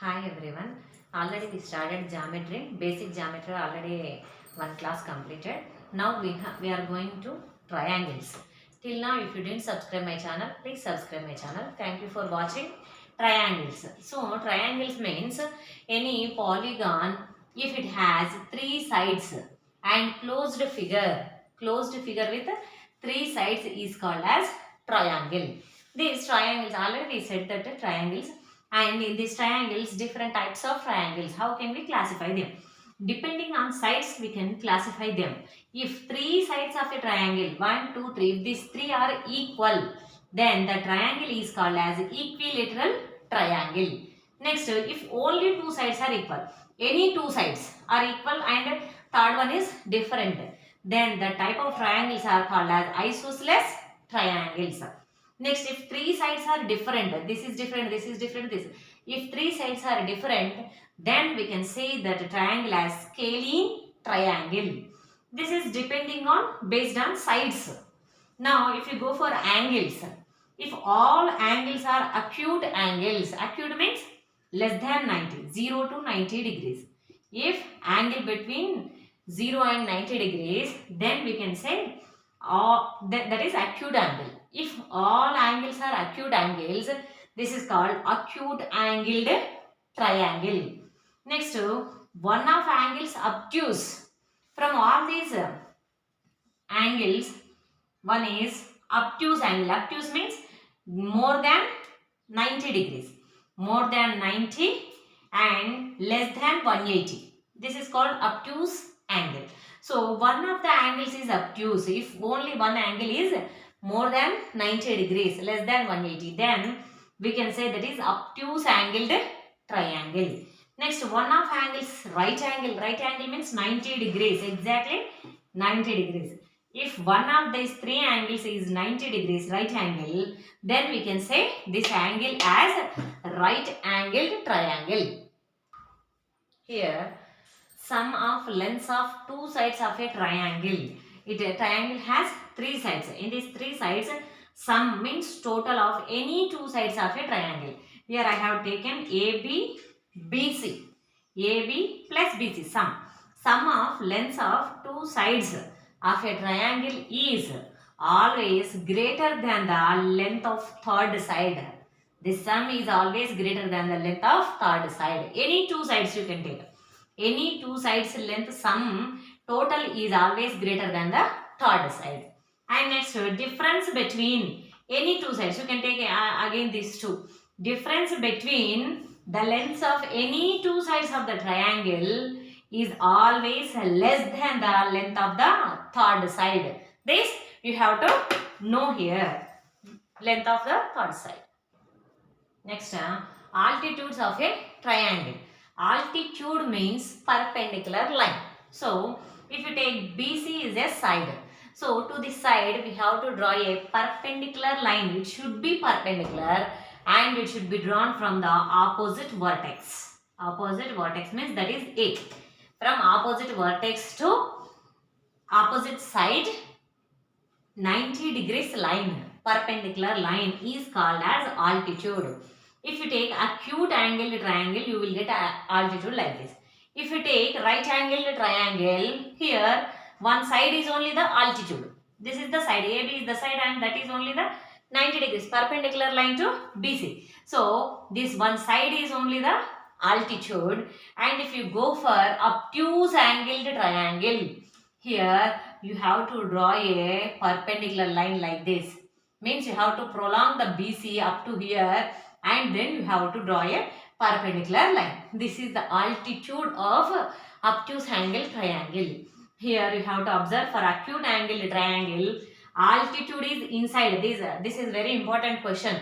Hi everyone. Already we started geometry, basic geometry already one class completed. Now we are going to triangles. Till now if you didn't subscribe my channel, please subscribe my channel. Thank you for watching triangles. So triangles means any polygon if it has three sides and closed figure with three sides is called as triangle. These triangles already we said that triangles, and in these triangles different types of triangles, how can we classify them? Depending on sides we can classify them. If three sides of a triangle, 1 2 3, if these three are equal, then the triangle is called as equilateral triangle. Next, if only two sides are equal, any two sides are equal and third one is different, then the type of triangles are called as isosceles triangles. Next, if three sides are different, this is different, this is different, this. If three sides are different, then we can say that a triangle as scalene triangle. This is depending on, based on sides. Now, if you go for angles, if all angles are acute angles, acute means less than 90, 0 to 90 degrees. If angle between 0 and 90 degrees, then we can say that is acute angle. If all angles are acute angles, this is called acute angled triangle. Next, one of angles obtuse. From all these angles, one is obtuse angle. Obtuse means more than 90 degrees. More than 90 and less than 180. This is called obtuse angle. So, one of the angles is obtuse. If only one angle is more than 90 degrees, less than 180, then we can say that is obtuse angled triangle. Next, one of angles right angle. Right angle means 90 degrees, exactly 90 degrees. If one of these three angles is 90 degrees right angle, then we can say this angle as right angled triangle. Here, sum of lengths of two sides of a triangle. A triangle has three sides. In these three sides, sum means total of any two sides of a triangle. Here I have taken AB, BC. AB plus BC, sum. Sum of lengths of two sides of a triangle is always greater than the length of third side. The sum is always greater than the length of third side. Any two sides you can take. Any two sides length sum total is always greater than the third side. And next, difference between any two sides. You can take again these two. Difference between the lengths of any two sides of the triangle is always less than the length of the third side. This you have to know here. Length of the third side. Next, altitudes of a triangle. Altitude means perpendicular line. So, if you take BC is a side. So, to this side we have to draw a perpendicular line. It should be perpendicular and it should be drawn from the opposite vertex. Opposite vertex means that is A. From opposite vertex to opposite side, 90 degrees line, perpendicular line is called as altitude. If you take acute angled triangle, you will get altitude like this. If you take right angled triangle, here one side is only the altitude. This is the side, AB is the side and that is only the 90 degrees, perpendicular line to BC. So, this one side is only the altitude, and if you go for obtuse angled triangle, here you have to draw a perpendicular line like this. Means you have to prolong the BC up to here and then you have to draw a perpendicular line. This is the altitude of obtuse angle triangle. Here you have to observe for acute angle triangle, altitude is inside. This is very important question.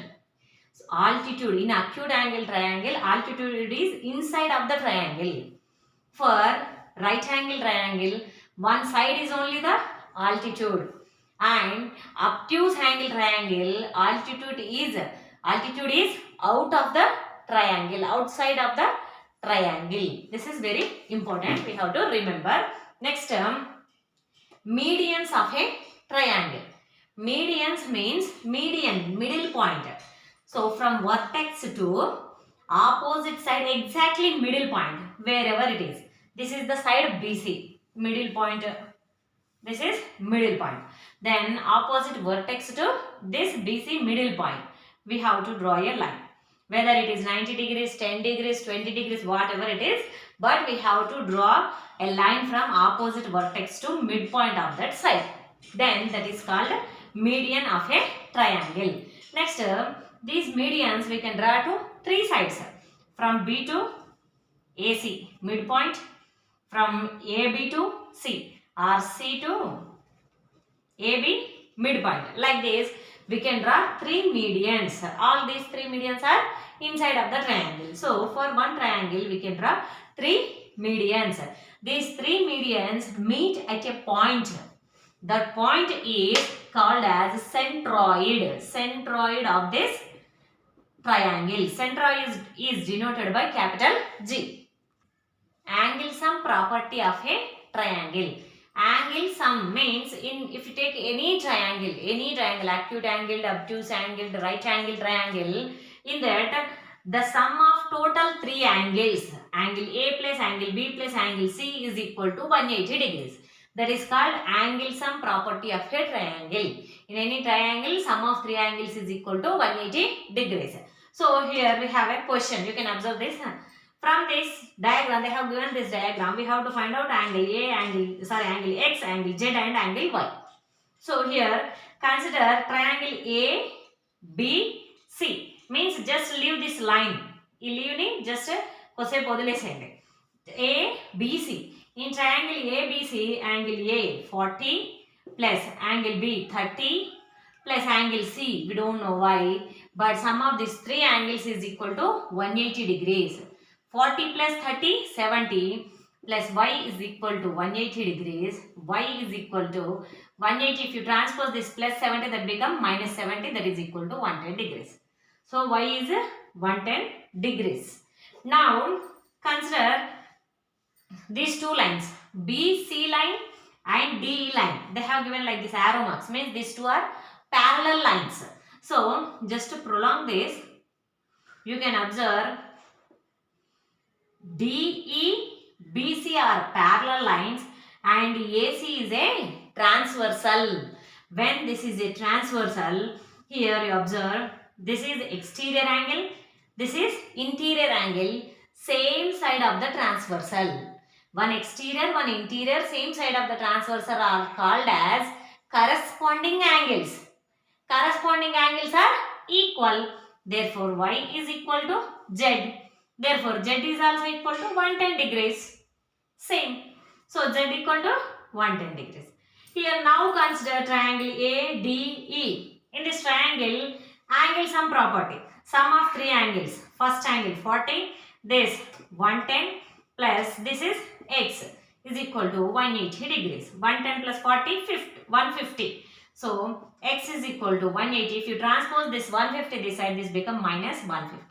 So, altitude in acute angle triangle, altitude is inside of the triangle. For right angle triangle, one side is only the altitude, and obtuse angle triangle, altitude is out of the triangle, outside of the triangle. This is very important, we have to remember. Next, medians of a triangle. Medians means median, middle point. So, from vertex to opposite side exactly middle point wherever it is. This is the side BC, middle point. This is middle point. Then opposite vertex to this BC middle point, we have to draw a line. Whether it is 90 degrees, 10 degrees, 20 degrees, whatever it is, but we have to draw a line from opposite vertex to midpoint of that side. Then that is called median of a triangle. Next, these medians we can draw to three sides. From B to AC, midpoint. From AB to C, or C to AB, midpoint. Like this, we can draw three medians. All these three medians are inside of the triangle. So, for one triangle, we can draw three medians. These three medians meet at a point. That point is called as centroid. Centroid of this triangle. Centroid is denoted by capital G. Angle sum property of a triangle. Angle sum means if you take any triangle, acute angled, obtuse angled, right angle triangle, in that the sum of total three angles, angle A plus angle B plus angle C is equal to 180 degrees. That is called angle sum property of a triangle. In any triangle, sum of three angles is equal to 180 degrees. So here we have a question. You can observe this. From this diagram, they have given this diagram. We have to find out angle A, angle X, angle Z and angle Y. So here, consider triangle A, B, C. Means just leave this line. Leave just kose podulesende. A, B, C. In triangle A, B, C, angle A 40 plus angle B 30 plus angle C. We don't know why, but sum of these three angles is equal to 180 degrees. 40 plus 30, 70 plus y is equal to 180 degrees. Y is equal to 180. If you transpose this plus 70, that become minus 70, that is equal to 110 degrees. So y is 110 degrees. Now consider these two lines, BC line and DE line. They have given like this arrow marks, means these two are parallel lines. So just to prolong this, you can observe DE, BC are parallel lines and AC is a transversal. When this is a transversal, here you observe this is exterior angle, this is interior angle, same side of the transversal. One exterior, one interior, same side of the transversal are called as corresponding angles. Corresponding angles are equal. Therefore, Y is equal to Z. Therefore, Z is also equal to 110 degrees. Same. So, Z equal to 110 degrees. Here now consider triangle ADE. In this triangle, angle sum property. Sum of three angles. First angle 40, this 110 plus this is X is equal to 180 degrees. 110 plus 40, 150. So, X is equal to 180. If you transpose this 150 this side, this become minus 150.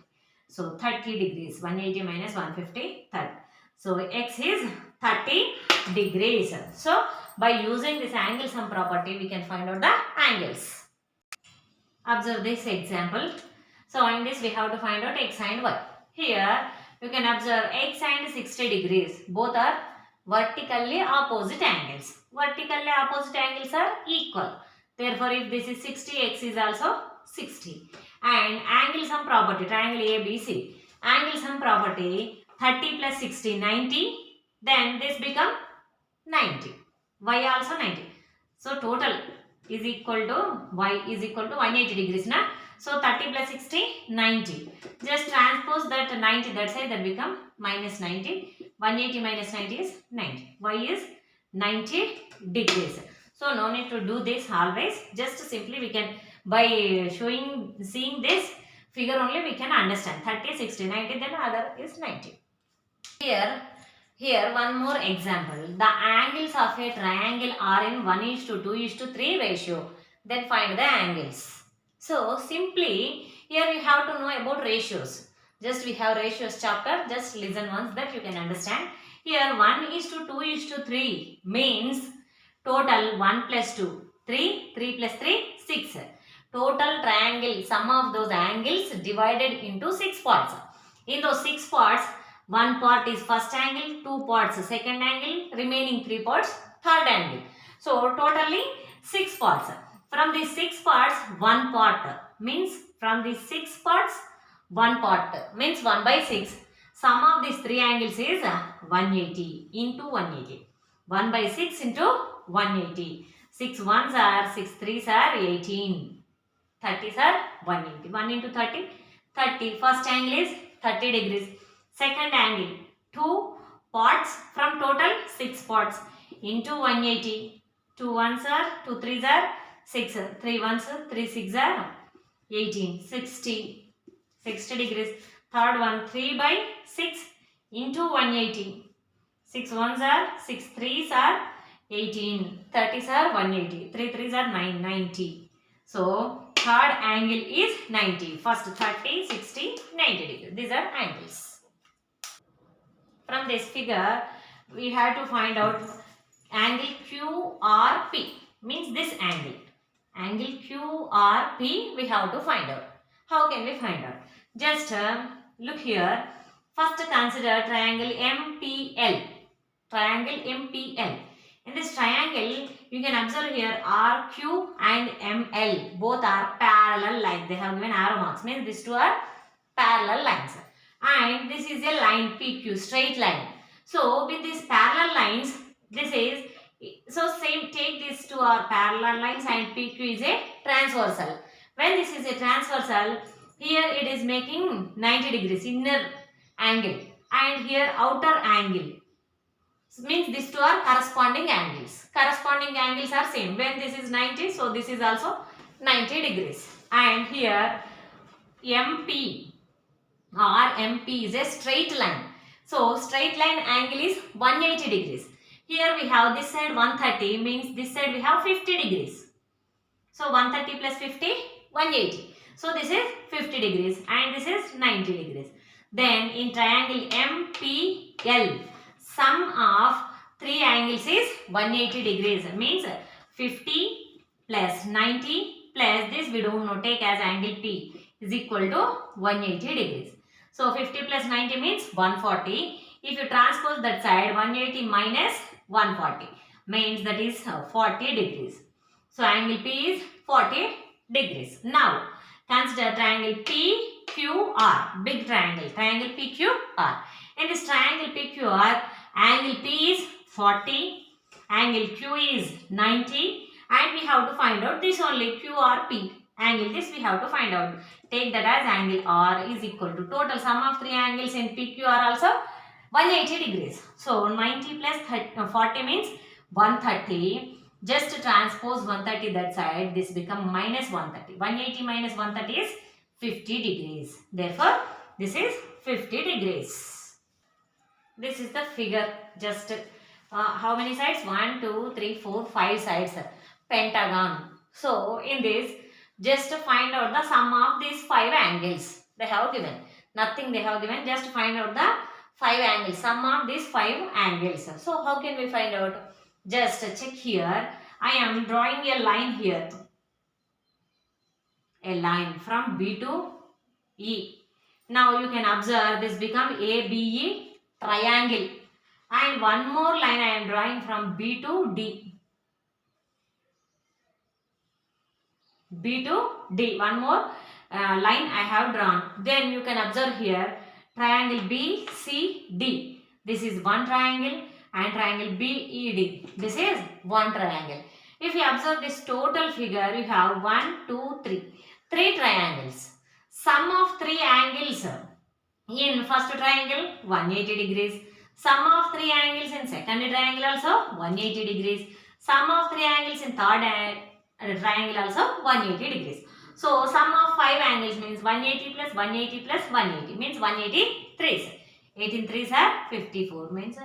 So 30 degrees, 180 minus 150, 30. So X is 30 degrees. So by using this angle sum property, we can find out the angles. Observe this example. So in this we have to find out X and Y. Here you can observe X and 60 degrees. Both are vertically opposite angles. Vertically opposite angles are equal. Therefore if this is 60, X is also 60. And angle sum property, triangle ABC, angle sum property 30 plus 60, 90, then this become 90, Y also 90. So total is equal to, Y is equal to 180 degrees na. So 30 plus 60, 90. Just transpose that 90 that side, that become minus 90. 180 minus 90 is 90. Y is 90 degrees. So no need to do this always, just simply we can, by seeing this figure only we can understand. 30, 60, 90, then other is 90. Here one more example. The angles of a triangle are in 1:2:3 ratio. Then find the angles. So simply here you have to know about ratios. Just we have ratios chapter. Just listen once, that you can understand. Here 1:2:3 means total 1 plus 2, 3, 3 plus 3, 6. Total triangle, sum of those angles divided into 6 parts. In those 6 parts, one part is first angle, 2 parts second angle, remaining 3 parts third angle. So totally 6 parts. From these 6 parts, one part means from these 6 parts, one part means 1 by 6. Sum of these 3 angles is 180 into 180. 1 by 6 into 180. 6 ones are 6 threes are 18. 30s are 180. 1 into 30, 30. First angle is 30 degrees. Second angle, 2 parts from total 6 parts into 180. 2 ones are, 2 threes are 6. 3 ones, 3 six are 18. 60. 60 degrees. Third one, 3 by 6 into 180. 6 ones are, 6 threes are 18. 30s are 180. 3 threes are 9, 90. So, third angle is 90. First 30, 60, 90 degrees. These are angles. From this figure, we have to find out angle QRP. Means this angle. Angle QRP we have to find out. How can we find out? Just look here. First consider triangle MPL. Triangle MPL. In this triangle, you can observe here RQ and ML. Both are parallel lines. They have given arrow marks. Means these two are parallel lines. And this is a line PQ, straight line. So, with these parallel lines, this is, so same, take these two are parallel lines and PQ is a transversal. When this is a transversal, here it is making 90 degrees, inner angle. And here outer angle. Means these two are corresponding angles. Corresponding angles are same. When this is 90, so this is also 90 degrees. And here MP or MP is a straight line. So straight line angle is 180 degrees. Here we have this side 130 means this side we have 50 degrees. So 130 plus 50, 180. So this is 50 degrees and this is 90 degrees. Then in triangle MPL, sum of 3 angles is 180 degrees. Means 50 plus 90 plus this we don't know, take as angle P is equal to 180 degrees. So 50 plus 90 means 140. If you transpose that side, 180 minus 140 means that is 40 degrees. So angle P is 40 degrees. Now consider triangle PQR, big triangle, triangle PQR. In this triangle PQR, angle P is 40, angle Q is 90 and we have to find out this only QRP. Angle this we have to find out. Take that as angle R is equal to total sum of 3 angles in PQ are also 180 degrees. So 90 plus 40 means 130. Just transpose 130 that side. This become minus 130. 180 minus 130 is 50 degrees. Therefore, this is 50 degrees. This is the figure. Just how many sides? 1, 2, 3, 4, 5 sides. Pentagon. So in this, just find out the sum of these 5 angles they have given. Nothing they have given. Just find out the 5 angles. Sum of these 5 angles. So how can we find out? Just check here. I am drawing a line here. A line from B to E. Now you can observe this become ABE triangle. And one more line I am drawing from B to D. B to D. One more line I have drawn. Then you can observe here triangle BCD. This is one triangle and triangle BED. This is one triangle. If you observe this total figure, you have 1, 2, 3. 3 triangles. Sum of 3 angles in first triangle 180 degrees. Sum of 3 angles in second triangle also 180 degrees. Sum of 3 angles in third triangle also 180 degrees. So sum of 5 angles means 180 plus 180 plus 180 means 183. 18 threes are 54 means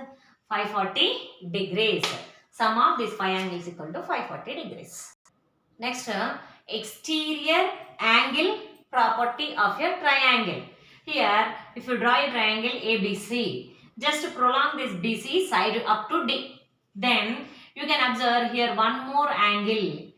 540 degrees. Sum of these 5 angles equal to 540 degrees. Next, exterior angle property of a triangle. Here, if you draw a triangle ABC, just prolong this BC side up to D. Then you can observe here one more angle.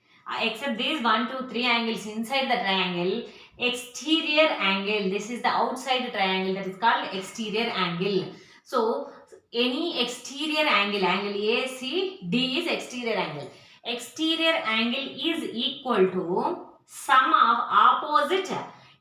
Except these 1, 2, 3 angles inside the triangle, exterior angle. This is the outside triangle, that is called exterior angle. So any exterior angle, angle ACD is exterior angle. Exterior angle is equal to sum of opposite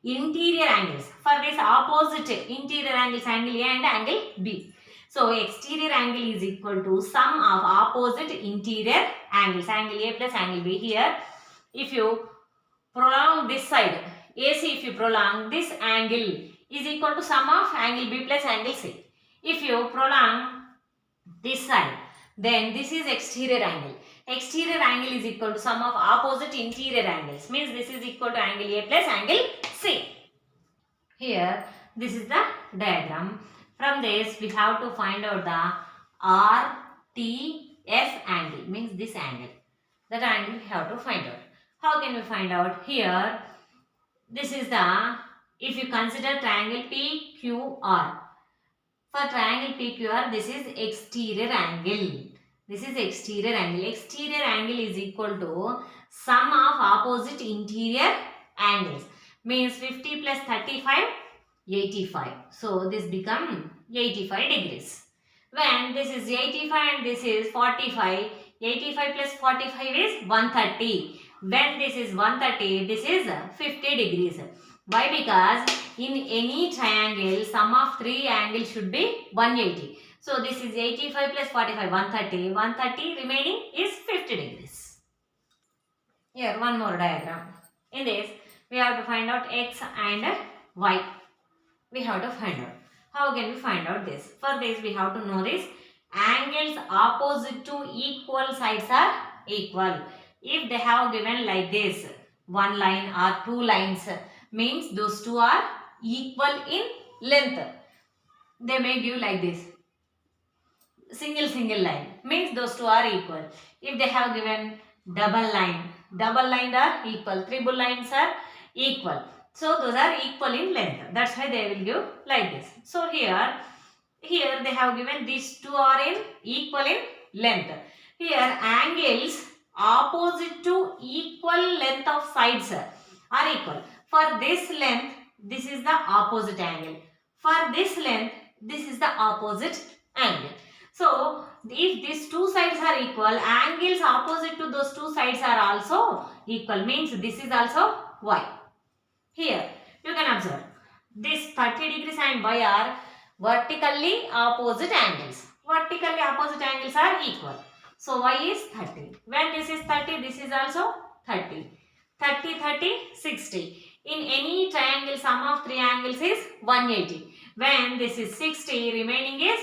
interior angles. For this opposite interior angles, angle A and angle B. So exterior angle is equal to sum of opposite interior angles, angle A plus angle B. Here, if you prolong this side, AC, if you prolong, this angle is equal to sum of angle B plus angle C. If you prolong this side, then this is exterior angle. Exterior angle is equal to sum of opposite interior angles. Means this is equal to angle A plus angle C. Here, this is the diagram. From this, we have to find out the RTF angle. Means this angle. That angle we have to find out. How can we find out? Here, this is the, if you consider triangle PQR. For triangle PQR, this is exterior angle. This is exterior angle. Exterior angle is equal to sum of opposite interior angles. Means 50 plus 35, 85. So this become 85 degrees. When this is 85 and this is 45, 85 plus 45 is 130. When this is 130, this is 50 degrees. Why? Because in any triangle, sum of three angles should be 180. So this is 85 plus 45, 130. 130 remaining is 50 degrees. Here one more diagram. In this, we have to find out X and Y. We have to find out. How can we find out this? For this, we have to know this. Angles opposite to equal sides are equal. If they have given like this, one line or two lines, means those two are equal in length. They may give like this. Single line. Means those two are equal. If they have given double line are equal. Triple lines are equal. So those are equal in length. That's why they will give like this. So here they have given these two are in equal in length. Here angles opposite to equal length of sides are equal. For this length, this is the opposite angle. For this length, this is the opposite angle. So if these two sides are equal, angles opposite to those two sides are also equal. Means this is also Y. Here you can observe this 30 degrees and Y are vertically opposite angles. Vertically opposite angles are equal. So Y is 30. When this is 30, this is also 30. 30, 30, 60. In any triangle, sum of three angles is 180. When this is 60, remaining is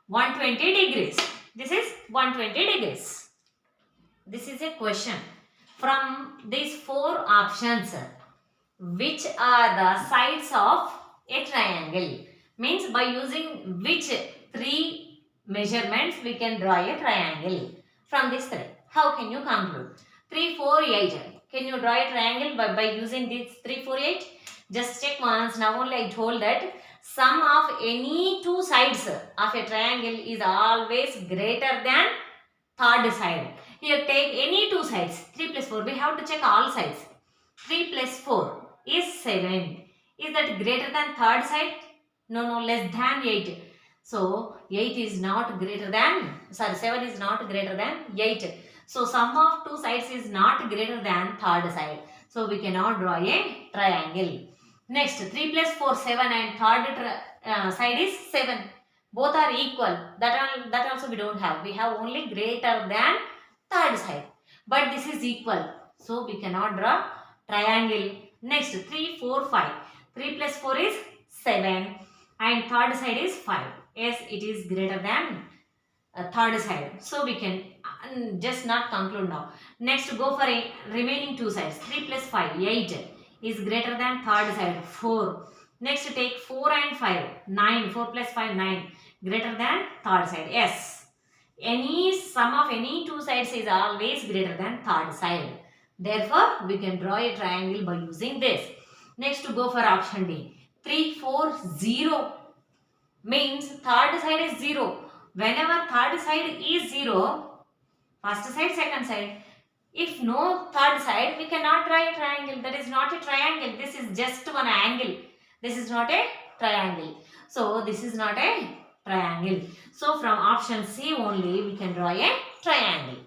120 degrees. This is 120 degrees. This is a question. From these four options, which are the sides of a triangle? Means by using which three measurements we can draw a triangle from this three. How can you conclude? 3, 4, 8. Can you draw a triangle by using these 3, 4, 8? Just check once. Now only I told that sum of any two sides of a triangle is always greater than third side. Here take any two sides. 3 plus 4. We have to check all sides. 3 plus 4 is 7. Is that greater than third side? No, less than 8. So 8 is not greater than, 7 is not greater than 8. So sum of two sides is not greater than third side. So we cannot draw a triangle. Next, 3 plus 4, 7 and third side is 7. Both are equal. That also we don't have. We have only greater than third side. But this is equal. So we cannot draw triangle. Next, 3, 4, 5. 3 plus 4 is 7 and third side is 5. Yes, it is greater than third side. So we can just not conclude now. Next, go for a remaining two sides. 3 plus 5, 8 is greater than third side, 4. Next, take 4 and 5, 9. 4 plus 5, 9. Greater than third side. Yes. Any sum of any two sides is always greater than third side. Therefore, we can draw a triangle by using this. Next, go for option D. 3, 4, 0 means third side is 0. Whenever third side is 0, first side, second side, If no third side, we cannot draw a triangle. That is not a triangle. This is just one angle. This is not a triangle. So this is not a triangle. So from option C only we can draw a triangle.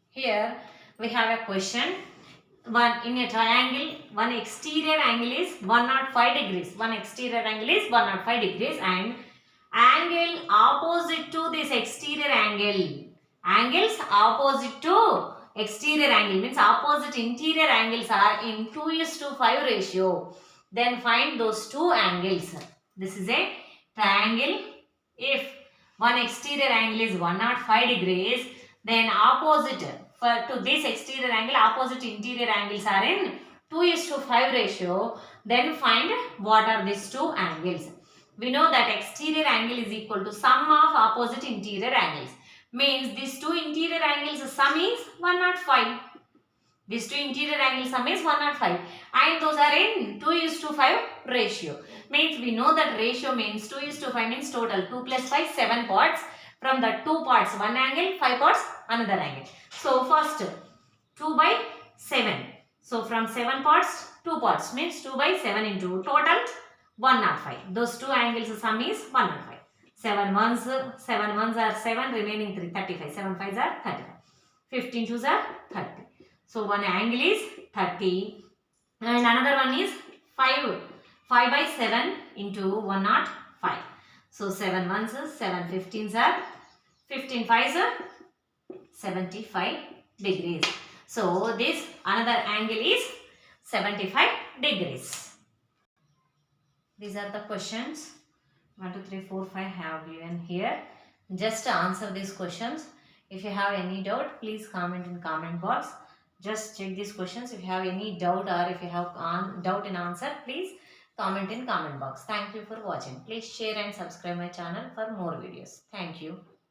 Here we have a question. One in a triangle, one exterior angle is 105 degrees. One exterior angle is 105 degrees and angle opposite to this exterior angle. Angles opposite to exterior angle means opposite interior angles are in 2:5 ratio. Then find those two angles. This is a triangle. If one exterior angle is 105 degrees, then opposite to this exterior angle, opposite interior angles are in 2:5 ratio. Then find what are these two angles. We know that exterior angle is equal to sum of opposite interior angles. Means these two interior angles sum is 105. These two interior angles sum is 105 and those are in 2:5 ratio. Means we know that ratio means 2:5 means total 2 plus 5 7 parts. From the 2 parts one angle, 5 parts another angle. So first 2 by 7. So from 7 parts 2 parts means 2 by 7 into total 105. Those two angles sum is 105. 7 ones are 7, remaining 3, 35. 7 5s are 35. 15 2s are 30. So one angle is 30 and another one is 5. 5 by 7 into 105. So 7 ones are 7, 15s are 15 5s are 75 degrees. So this another angle is 75 degrees. These are the questions. 1, 2, 3, 4, 5 have given here. Just answer these questions. If you have any doubt, please comment in comment box. Just check these questions. If you have any doubt or if you have doubt in answer, please comment in comment box. Thank you for watching. Please share and subscribe my channel for more videos. Thank you.